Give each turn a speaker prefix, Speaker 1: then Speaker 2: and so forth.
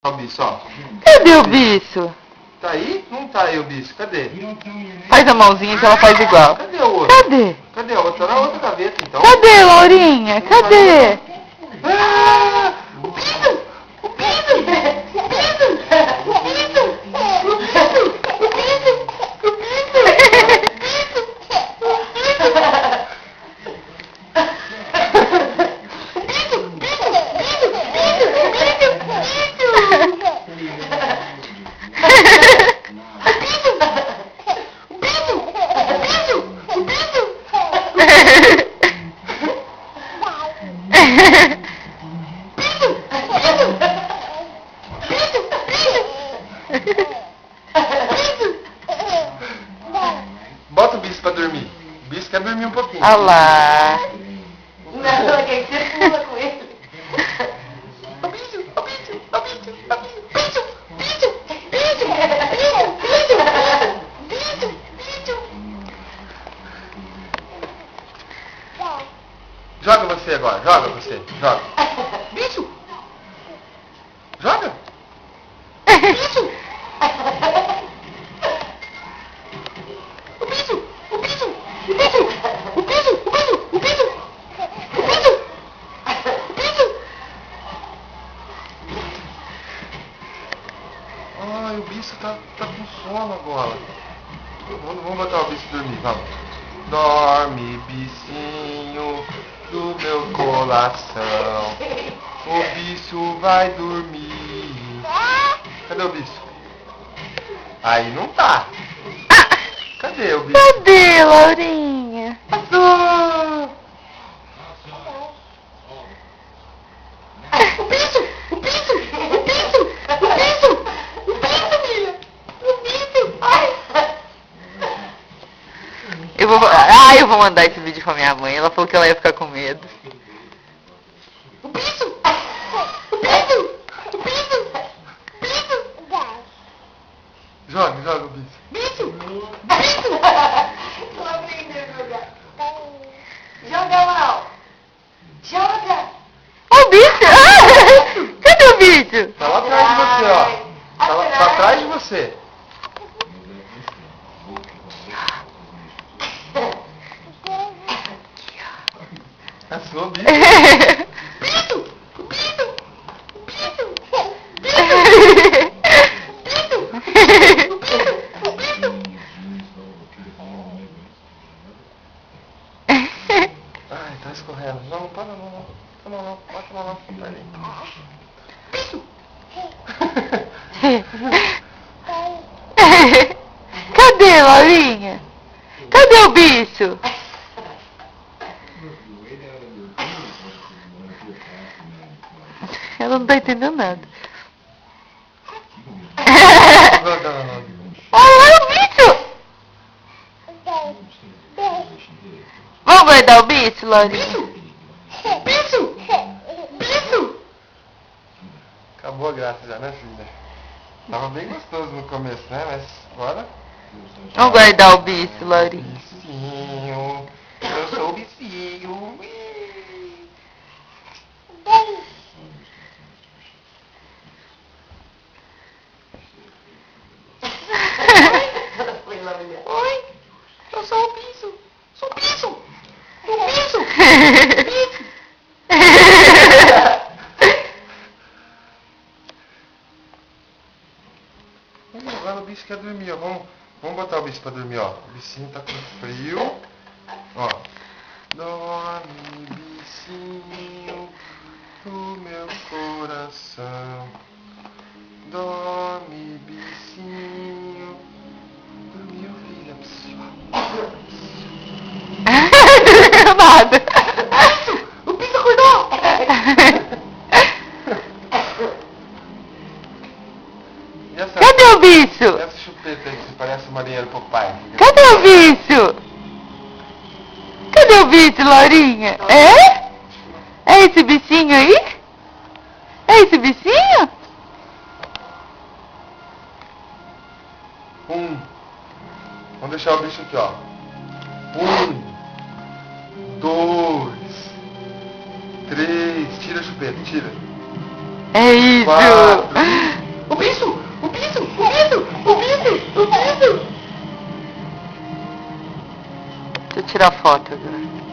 Speaker 1: O bicho, ó.
Speaker 2: Cadê o bicho?
Speaker 1: Tá aí? Não tá aí o bicho. Cadê?
Speaker 2: Faz a mãozinha que ela faz igual.
Speaker 1: Cadê o outro?
Speaker 2: Cadê?
Speaker 1: Cadê o outro? Tá na outra gaveta, então.
Speaker 2: Cadê, Laurinha? Cadê?
Speaker 1: Ah! O bicho! O bicho! O bicho! O bicho! O bicho! O bicho! O Bota o bicho pra dormir. O bicho quer dormir um pouquinho.
Speaker 2: Olha lá.
Speaker 3: Não, ela quer que você pula com ele.
Speaker 1: O bicho, o bicho, o bicho, o bicho, bicho, bicho, bicho. Joga você agora, joga você, joga. Bicho! Joga! Bicho! O bicho! O bicho! O bicho! O bicho! O bicho! O bicho! O bicho! O bicho! Ai, o bicho tá com sono agora. Vamos botar o bicho dormir, vamos. Dorme, bichinho do meu coração. O bicho vai dormir. Cadê o bicho? Aí não tá. Cadê o bicho?
Speaker 2: Cadê, Laurinha?
Speaker 1: Ah! O bicho! O bicho! O bicho! O bicho! O bicho, filha! O bicho! Ai!
Speaker 2: Eu vou mandar esse vídeo pra minha mãe. Ela falou que ela ia ficar com medo.
Speaker 1: O bicho! O bicho! O bicho! O bicho! Joga o bicho. Bicho! Bicho!
Speaker 3: Ela aprendeu a jogar. Joga lá, ó. Joga.
Speaker 2: O bicho! Ah! Cadê o bicho?
Speaker 1: Tá lá atrás de você, ó. Tá atrás de você. Passou o bicho. Bicho! O bicho! O bicho! Bicho! O bicho! Ai, tá escorrendo. Não, para não. Tá não. Bota a mão não. Vai ali. Bicho!
Speaker 2: Cadê, Laurinha? Cadê o bicho? Ela não tá entendendo nada. Olha lá o bicho! Vamos guardar o bicho, Laurinha?
Speaker 1: Bicho! Bicho! Acabou a graça já, né, filha? Tava bem gostoso no começo, né? Mas agora...
Speaker 2: Vamos guardar o bicho, Laurinha.
Speaker 1: Bichinho, eu sou o bichinho.
Speaker 3: Foi lá olhar.
Speaker 1: Oi, eu sou o bicho. Sou o bicho. O bicho. Bicho. Agora o bicho quer dormir, ó. Vamos botar o bicho pra dormir, ó. O bichinho tá com frio. Ó. Dorme, bichinho do meu coração. Dorme, bichinho. Dormiu, filha.
Speaker 2: Nada.
Speaker 1: O bicho acordou! E essa,
Speaker 2: Cadê o bicho?
Speaker 1: essa chupeta aí que parece o marinheiro Popeye?
Speaker 2: Cadê o bicho? Cadê o bicho, Laurinha? É? É esse bichinho aí? É esse bichinho?
Speaker 1: Vamos deixar o bicho aqui, ó. 2, 3, tira a chupeta, tira.
Speaker 2: É isso.
Speaker 1: 4,
Speaker 2: Deixa eu tirar foto agora.